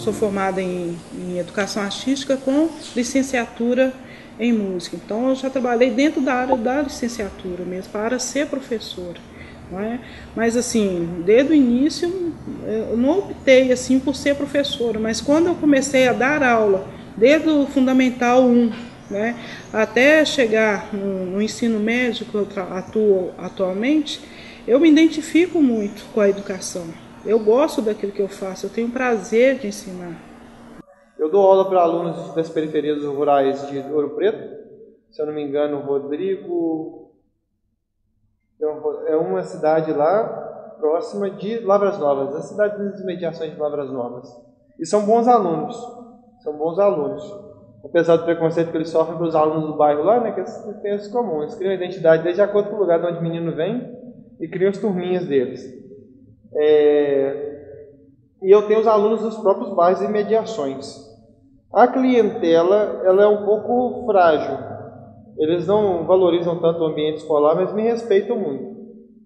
sou formada em educação artística com licenciatura em música. Então eu já trabalhei dentro da área da licenciatura mesmo, para ser professora. Não é? Mas assim, desde o início eu não optei assim por ser professora, mas quando eu comecei a dar aula, desde o Fundamental 1, né, até chegar no ensino médio que eu atuo atualmente, eu me identifico muito com a educação. Eu gosto daquilo que eu faço, eu tenho prazer de ensinar. Eu dou aula para alunos das periferias rurais de Ouro Preto, se eu não me engano, Rodrigo é uma cidade lá próxima de Lavras Novas, a cidade das imediações de Lavras Novas. E são bons alunos, apesar do preconceito que eles sofrem para os alunos do bairro lá, né, que eles têm isso comum, eles criam identidade desde acordo com o lugar de onde o menino vem e criam as turminhas deles. E eu tenho os alunos dos próprios bairros e imediações. A clientela, ela é um pouco frágil. Eles não valorizam tanto o ambiente escolar, mas me respeitam muito.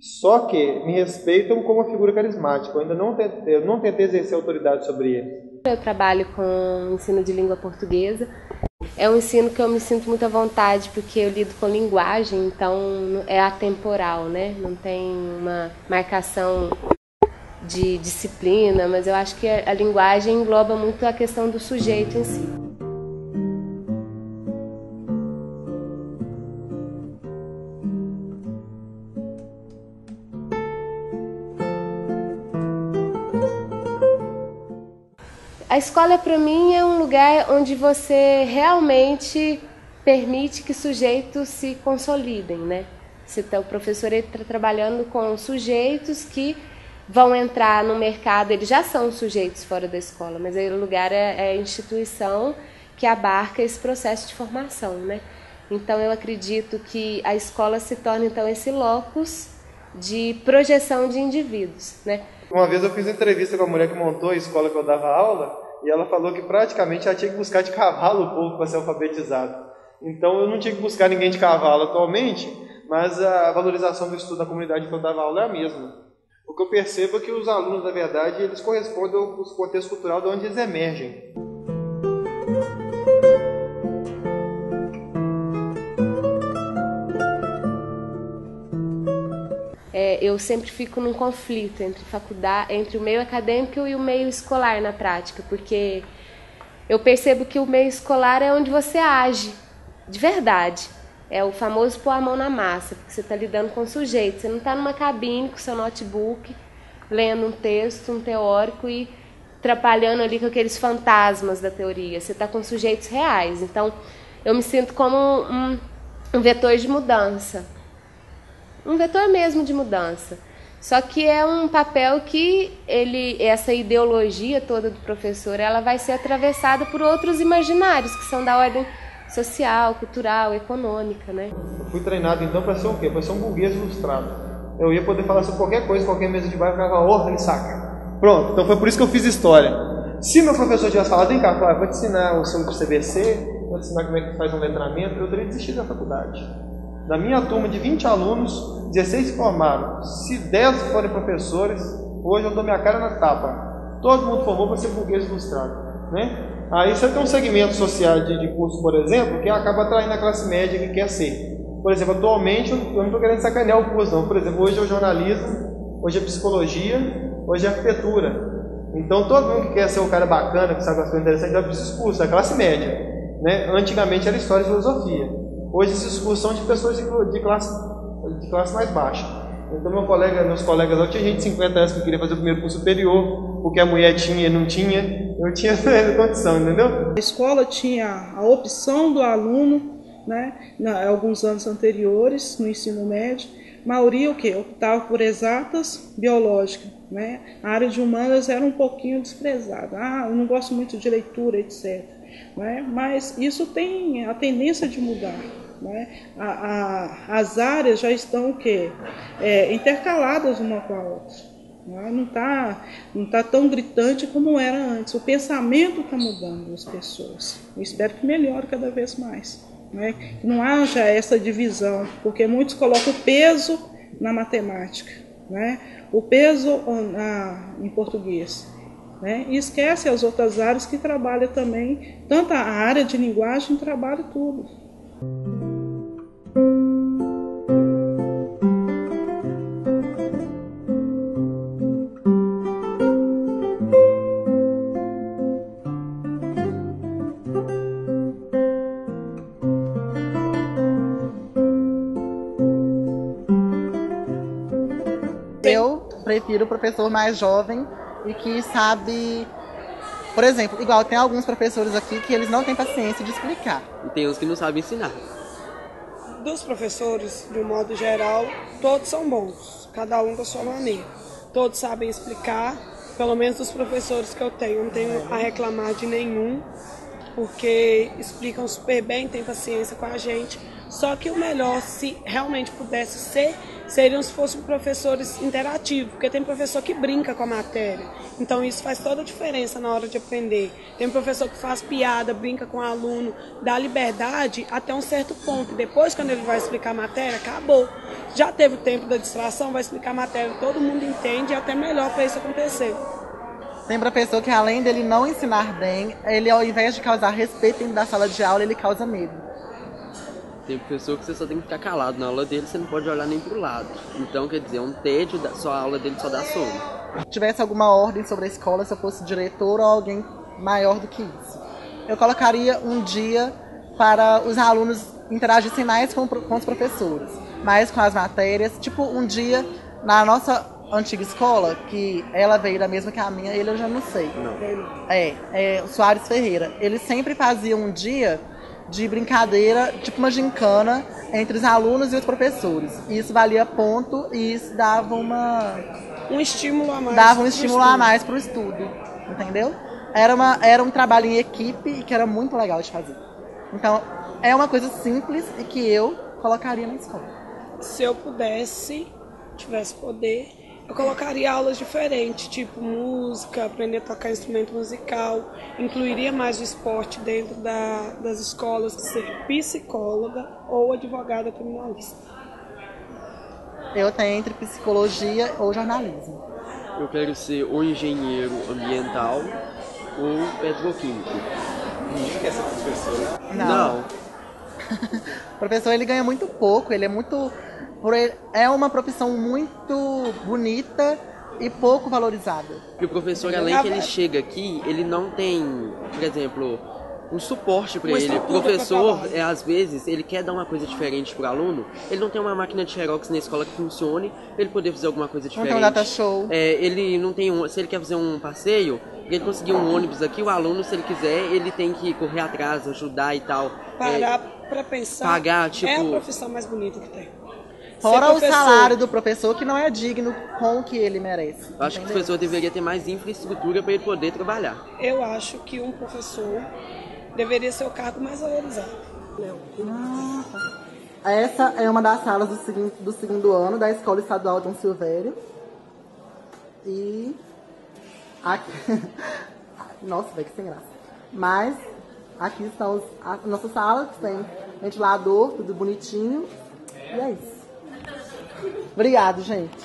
Só que me respeitam como uma figura carismática. Eu ainda não tentei exercer autoridade sobre eles. Eu trabalho com ensino de língua portuguesa. É um ensino que eu me sinto muito à vontade, porque eu lido com linguagem, então é atemporal, né? Não tem uma marcação de disciplina, mas eu acho que a linguagem engloba muito a questão do sujeito em si. A escola, para mim, é um lugar onde você realmente permite que sujeitos se consolidem, né? O professor está trabalhando com sujeitos que vão entrar no mercado, eles já são sujeitos fora da escola, mas aí o lugar é a instituição que abarca esse processo de formação, né? Então eu acredito que a escola se torna então esse locus de projeção de indivíduos, né? Uma vez eu fiz entrevista com a mulher que montou a escola que eu dava aula e ela falou que praticamente ela tinha que buscar de cavalo o povo para ser alfabetizado. Então eu não tinha que buscar ninguém de cavalo atualmente, mas a valorização do estudo da comunidade que eu dava aula é a mesma. O que eu percebo é que os alunos, na verdade, eles correspondem ao contexto cultural de onde eles emergem. Eu sempre fico num conflito entre o meio acadêmico e o meio escolar na prática, porque eu percebo que o meio escolar é onde você age, de verdade. É o famoso pôr a mão na massa, porque você está lidando com sujeito. Você não está numa cabine com seu notebook, lendo um texto, um teórico e trabalhando ali com aqueles fantasmas da teoria. Você está com sujeitos reais. Então, eu me sinto como um vetor de mudança. Um vetor mesmo de mudança. Só que é um papel que essa ideologia toda do professor, ela vai ser atravessada por outros imaginários, que são da ordem social, cultural, econômica, né? Eu fui treinado então para ser o quê? Para ser um burguês ilustrado. Eu ia poder falar sobre qualquer coisa, qualquer mesa de bairro, ficava, ele saca. Pronto, então foi por isso que eu fiz história. Se meu professor tivesse falado, vem cá, vou te ensinar o seu CBC, vou te ensinar como é que faz um letramento, eu teria desistido da faculdade. Da minha turma de 20 alunos, 16 se formaram. Se 10 forem professores, hoje eu dou minha cara na tapa. Todo mundo formou para ser burguês ilustrado, né? Aí você tem um segmento social de curso, por exemplo, que acaba atraindo a classe média que quer ser. Por exemplo, atualmente, eu não estou querendo sacanear o curso, não. Por exemplo, hoje é o jornalismo, hoje é psicologia, hoje é arquitetura. Então, todo mundo que quer ser um cara bacana, que sabe as coisas interessantes, vai para esses cursos, é a classe média, né? Antigamente era história e filosofia. Hoje esses cursos são de pessoas de classe mais baixa. Então meus colegas lá, tinha gente de 50 anos que queria fazer o primeiro curso superior, porque a mulher tinha e não tinha, eu tinha essa condição, entendeu? A escola tinha a opção do aluno, né, alguns anos anteriores, no ensino médio, a maioria optava por exatas, biológica, né? A área de humanas era um pouquinho desprezada. Eu não gosto muito de leitura, etc. Né? Mas isso tem a tendência de mudar. Né? As áreas já estão intercaladas uma com a outra. Né? Não tá tão gritante como era antes. O pensamento está mudando das pessoas. Eu espero que melhore cada vez mais. Né? Que não haja essa divisão, porque muitos colocam o peso na matemática, né? O peso em português. né? E esquece as outras áreas que trabalham também, tanto a área de linguagem trabalha tudo. Eu prefiro o professor mais jovem e que sabe, por exemplo, igual tem alguns professores aqui que eles não têm paciência de explicar. E tem uns que não sabem ensinar. Dos professores, de um modo geral, todos são bons, cada um da sua maneira. Todos sabem explicar, pelo menos dos professores que eu tenho não tenho a reclamar de nenhum, porque explicam super bem, têm paciência com a gente. Só que o melhor, se realmente pudesse ser, seriam se fossem professores interativos, porque tem professor que brinca com a matéria. Então isso faz toda a diferença na hora de aprender. Tem professor que faz piada, brinca com o aluno, dá liberdade até um certo ponto. Depois, quando ele vai explicar a matéria, acabou. Já teve o tempo da distração, vai explicar a matéria, todo mundo entende, e é até melhor para isso acontecer. Tem professor que, além dele não ensinar bem, ele, ao invés de causar respeito dentro da sala de aula, ele causa medo. Tem professor que você só tem que ficar calado. Na aula dele você não pode olhar nem pro lado. Então, quer dizer, é um tédio, só a aula dele só dá sono. Se tivesse alguma ordem sobre a escola, se eu fosse diretor ou alguém maior do que isso, eu colocaria um dia para os alunos interagissem mais com os professores, mais com as matérias. Tipo, um dia na nossa antiga escola, que ela veio da mesma que a minha, ele eu já não sei. Não. O Soares Ferreira. Ele sempre fazia um dia de brincadeira, tipo uma gincana, entre os alunos e os professores. E isso valia ponto e isso dava um estímulo a mais. Dava um estímulo a mais para o estudo, entendeu? Era um trabalho em equipe que era muito legal de fazer. Então, é uma coisa simples e que eu colocaria na escola. Se eu tivesse poder, eu colocaria aulas diferentes, tipo música, aprender a tocar instrumento musical, incluiria mais o esporte dentro das escolas, ser psicóloga ou advogada criminalista. Eu tenho entre psicologia ou jornalismo. Eu quero ser ou engenheiro ambiental ou petroquímico. Ninguém quer ser professor. Não. O professor, ele ganha muito pouco, ele é muito... É uma profissão muito bonita e pouco valorizada. E o professor, além que ele chega aqui, ele não tem, por exemplo, um suporte para ele. O professor, às vezes, ele quer dar uma coisa diferente para o aluno, ele não tem uma máquina de xerox na escola que funcione, para ele poder fazer alguma coisa diferente. Não tem um data show. Ele não tem se ele quer fazer um passeio, para ele conseguir um ônibus aqui, o aluno, se ele quiser, ele tem que correr atrás, ajudar e tal. Parar para pensar, pagar, tipo, é a profissão mais bonita que tem. Fora o salário do professor, que não é digno com o que ele merece. Eu acho que o professor deveria ter mais infraestrutura para ele poder trabalhar. Eu acho que um professor deveria ser o cargo mais valorizado. Essa é uma das salas do segundo ano da Escola Estadual Dom Silvério. E... aqui... Nossa, velho, que sem graça. Mas aqui estão as nossas salas, que tem ventilador, tudo bonitinho. E é isso. Obrigado, gente.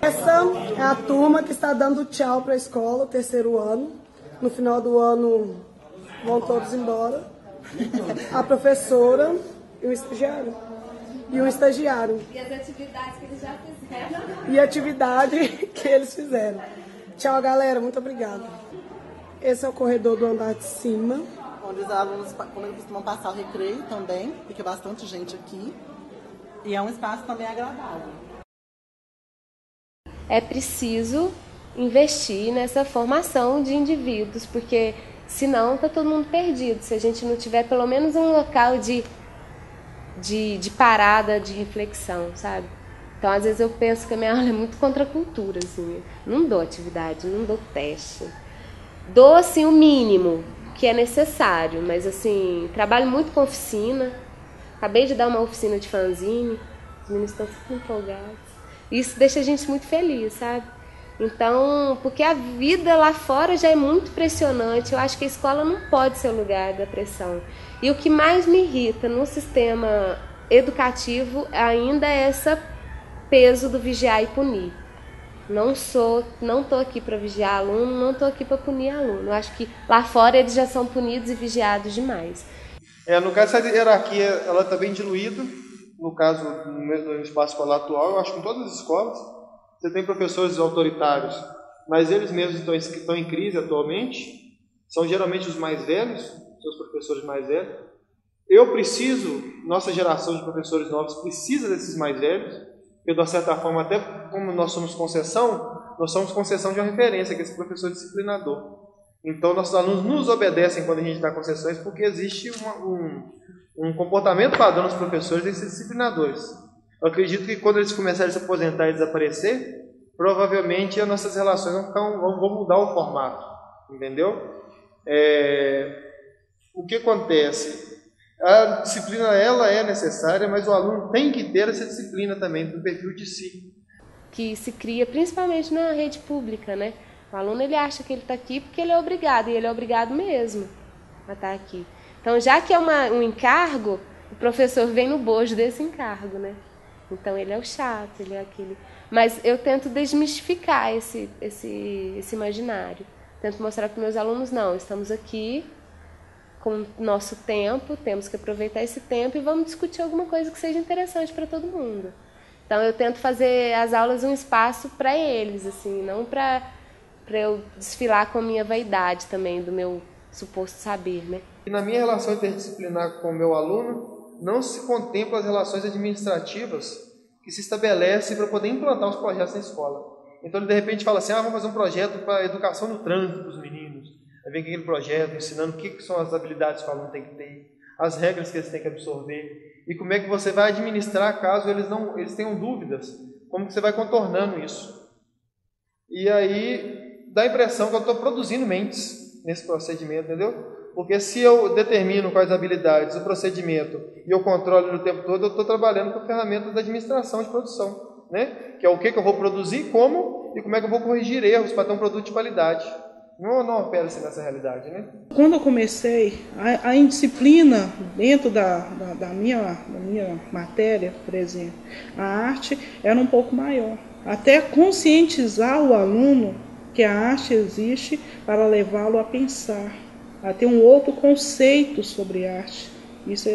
Essa é a turma que está dando tchau para a escola, o terceiro ano. No final do ano vão todos embora. A professora e o estagiário. E o estagiário. E as atividades que eles já fizeram. E a atividade que eles fizeram. Tchau, galera. Muito obrigada. Esse é o corredor do andar de cima. Onde os alunos costumam passar o recreio também. Fica bastante gente aqui. E é um espaço também agradável. É preciso investir nessa formação de indivíduos, porque senão está todo mundo perdido. Se a gente não tiver pelo menos um local de parada, de reflexão, sabe? Então, às vezes eu penso que a minha aula é muito contra a cultura, assim. Não dou atividade, não dou teste. Dou, assim, o mínimo que é necessário, mas, assim, trabalho muito com oficina. Acabei de dar uma oficina de fanzine, os meninos estão super empolgados. Isso deixa a gente muito feliz, sabe? Então, porque a vida lá fora já é muito pressionante, eu acho que a escola não pode ser o lugar da pressão. E o que mais me irrita no sistema educativo ainda é esse peso do vigiar e punir. Não estou aqui para vigiar aluno, não estou aqui para punir aluno. Eu acho que lá fora eles já são punidos e vigiados demais. No caso, essa hierarquia ela está bem diluída. No caso, no espaço escolar atual, eu acho que em todas as escolas, você tem professores autoritários, mas eles mesmos estão em crise atualmente. São geralmente os mais velhos, são os professores mais velhos. Nossa geração de professores novos precisa desses mais velhos, porque de uma certa forma, até como nós somos concessão de uma referência, que é esse professor disciplinador. Então, nossos alunos nos obedecem quando a gente dá concessões, porque existe um comportamento padrão dos professores e desses disciplinadores. Eu acredito que quando eles começarem a se aposentar e desaparecer, provavelmente as nossas relações vão mudar o formato, entendeu? O que acontece? A disciplina ela é necessária, mas o aluno tem que ter essa disciplina também do perfil de si. Que se cria principalmente na rede pública, né? O aluno ele acha que ele está aqui porque ele é obrigado, e ele é obrigado mesmo a estar aqui. Então, já que é um encargo, o professor vem no bojo desse encargo, né? Então, ele é o chato, ele é aquele... Mas eu tento desmistificar esse imaginário. Tento mostrar para meus alunos, não, estamos aqui com o nosso tempo, temos que aproveitar esse tempo e vamos discutir alguma coisa que seja interessante para todo mundo. Então, eu tento fazer as aulas um espaço para eles, assim, não para eu desfilar com a minha vaidade também, do meu suposto saber, né? E na minha relação interdisciplinar com o meu aluno, não se contempla as relações administrativas que se estabelecem para poder implantar os projetos na escola. Então, ele de repente fala assim, vamos fazer um projeto para a educação no trânsito dos meninos. Aí vem aquele projeto ensinando o que são as habilidades que o aluno tem que ter, as regras que eles têm que absorver, e como é que você vai administrar caso eles tenham dúvidas, como que você vai contornando isso. E aí dá a impressão que eu estou produzindo mentes nesse procedimento, entendeu? Porque se eu determino quais habilidades, o procedimento, e eu controlo ele o tempo todo, eu estou trabalhando com ferramentas da administração de produção, né? Que é o que eu vou produzir, como, e como é que eu vou corrigir erros para ter um produto de qualidade. Não opera-se nessa realidade, né? Quando eu comecei, a indisciplina dentro da minha matéria, por exemplo, a arte era um pouco maior. Até conscientizar o aluno que a arte existe para levá-lo a pensar, a ter um outro conceito sobre arte. Isso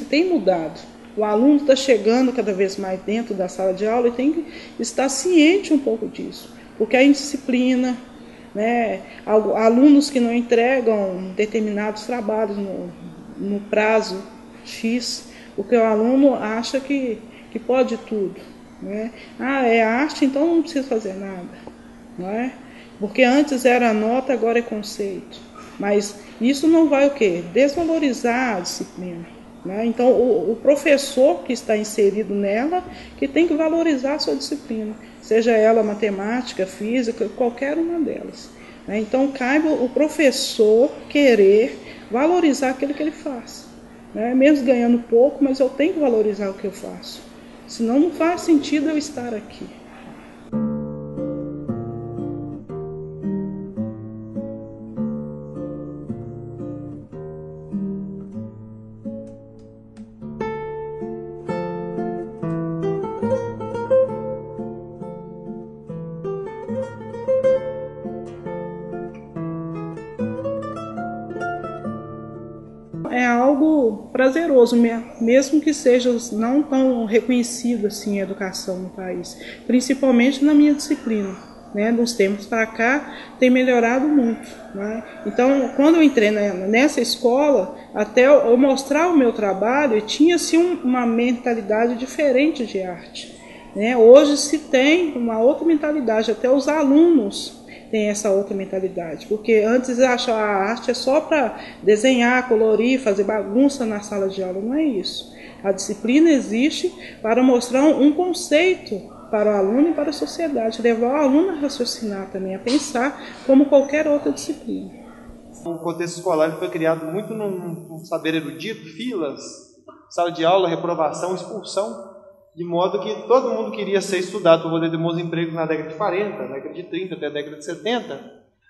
tem mudado. O aluno está chegando cada vez mais dentro da sala de aula e tem que estar ciente um pouco disso, porque a indisciplina, né, alunos que não entregam determinados trabalhos no prazo X, porque o aluno acha que pode tudo, né? É arte, então não precisa fazer nada, não é? Porque antes era nota, agora é conceito. Mas isso não vai o quê? Desvalorizar a disciplina, né? Então o professor que está inserido nela que tem que valorizar a sua disciplina, seja ela matemática, física, qualquer uma delas, né? Então cabe o professor querer valorizar aquilo que ele faz, né? Mesmo ganhando pouco, mas eu tenho que valorizar o que eu faço, senão não faz sentido eu estar aqui. É algo prazeroso, mesmo que seja não tão reconhecido assim a educação no país, principalmente na minha disciplina, né? Dos tempos para cá tem melhorado muito, né? Então, quando eu entrei nessa escola, até eu mostrar o meu trabalho, tinha-se uma mentalidade diferente de arte, né? Hoje se tem uma outra mentalidade, até os alunos tem essa outra mentalidade, porque antes achavam a arte é só para desenhar, colorir, fazer bagunça na sala de aula. Não é isso. A disciplina existe para mostrar um conceito para o aluno e para a sociedade, levar o aluno a raciocinar também, a pensar como qualquer outra disciplina. O contexto escolar foi criado muito num saber erudito, filas, sala de aula, reprovação, expulsão, de modo que todo mundo queria ser estudado para poder ter bons empregos na década de 40, na década de 30, até a década de 70.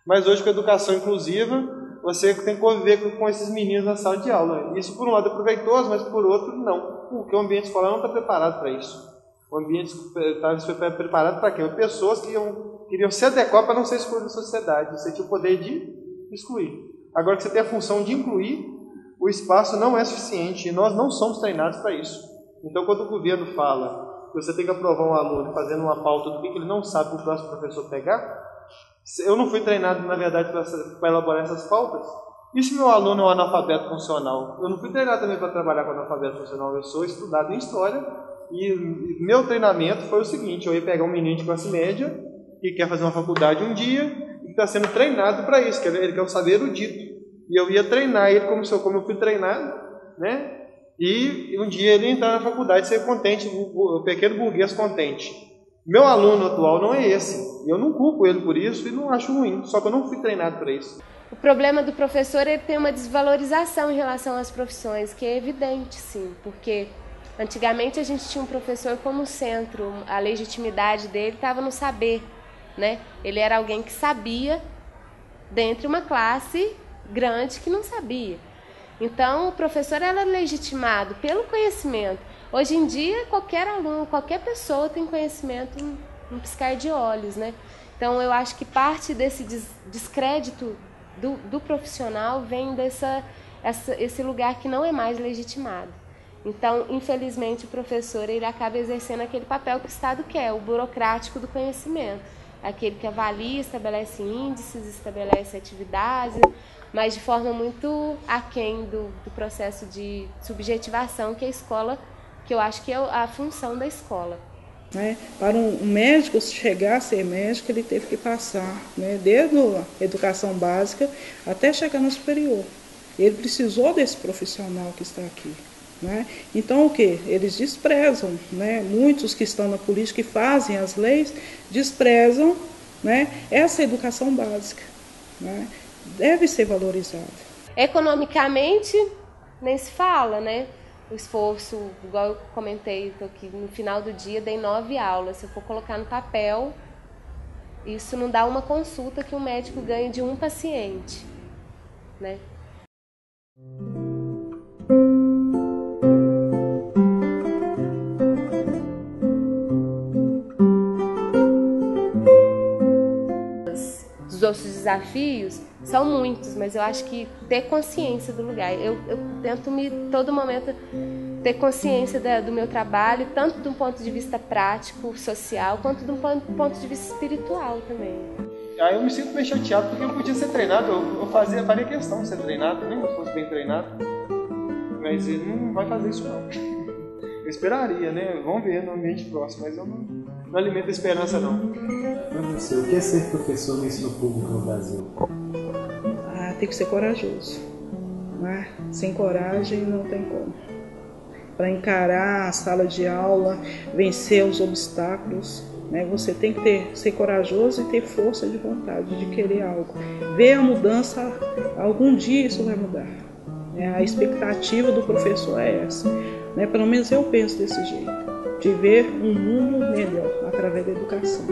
Mas hoje, com a educação inclusiva, você tem que conviver com esses meninos na sala de aula. Isso, por um lado, é proveitoso, mas por outro, não. Porque o ambiente escolar não está preparado para isso. O ambiente foi preparado para quê? Pessoas que queriam se adequar para não ser excluídas da sociedade. Você tinha o poder de excluir. Agora que você tem a função de incluir, o espaço não é suficiente e nós não somos treinados para isso. Então, quando o governo fala que você tem que aprovar um aluno fazendo uma pauta do que ele não sabe para o próximo professor pegar, eu não fui treinado, na verdade, para elaborar essas pautas. E se meu aluno é um analfabeto funcional? Eu não fui treinado também para trabalhar com analfabeto funcional. Eu sou estudado em História e meu treinamento foi o seguinte: eu ia pegar um menino de classe média que quer fazer uma faculdade um dia e está sendo treinado para isso, ele quer saber erudito. E eu ia treinar ele como eu fui treinado, né? E um dia ele entrar na faculdade e ser contente, o pequeno burguês contente. Meu aluno atual não é esse. Eu não culpo ele por isso e não acho ruim, só que eu não fui treinado para isso. O problema do professor é ter uma desvalorização em relação às profissões, que é evidente, sim, porque antigamente a gente tinha um professor como centro, a legitimidade dele estava no saber, né? Ele era alguém que sabia, dentre uma classe grande que não sabia. Então, o professor era legitimado pelo conhecimento. Hoje em dia, qualquer aluno, qualquer pessoa tem conhecimento num piscar de olhos, né? Então, eu acho que parte desse descrédito do profissional vem esse lugar que não é mais legitimado. Então, infelizmente, o professor ele acaba exercendo aquele papel que o Estado quer, o burocrático do conhecimento. Aquele que avalia, estabelece índices, estabelece atividades, mas de forma muito aquém do processo de subjetivação que a escola, que eu acho que é a função da escola. Para um médico chegar a ser médico, ele teve que passar, desde a educação básica até chegar no superior. Ele precisou desse profissional que está aqui. Então, o que? Eles desprezam, muitos que estão na política e fazem as leis, desprezam essa educação básica. Deve ser valorizada. Economicamente, nem se fala, O esforço, igual eu comentei, que no final do dia dei 9 aulas. Se eu for colocar no papel, isso não dá uma consulta que um médico ganha de um paciente, Os outros desafios são muitos, mas eu acho que ter consciência do lugar. Eu tento todo momento, ter consciência do meu trabalho, tanto de um ponto de vista prático, social, quanto de um ponto de vista espiritual também. Aí eu me sinto meio chateado, porque eu podia ser treinado, eu faria questão de ser treinado, nem eu fosse bem treinado. Mas ele não vai fazer isso não. Eu esperaria, Vamos ver no ambiente próximo, mas eu não alimento a esperança não. Para você, o que é ser professor no ensino público no Brasil? Tem que ser corajoso. Sem coragem não tem como. Para encarar a sala de aula, vencer os obstáculos, você tem que ser corajoso e ter força de vontade de querer algo. Ver a mudança, algum dia isso vai mudar. A expectativa do professor é essa. Pelo menos eu penso desse jeito, de ver um mundo melhor através da educação.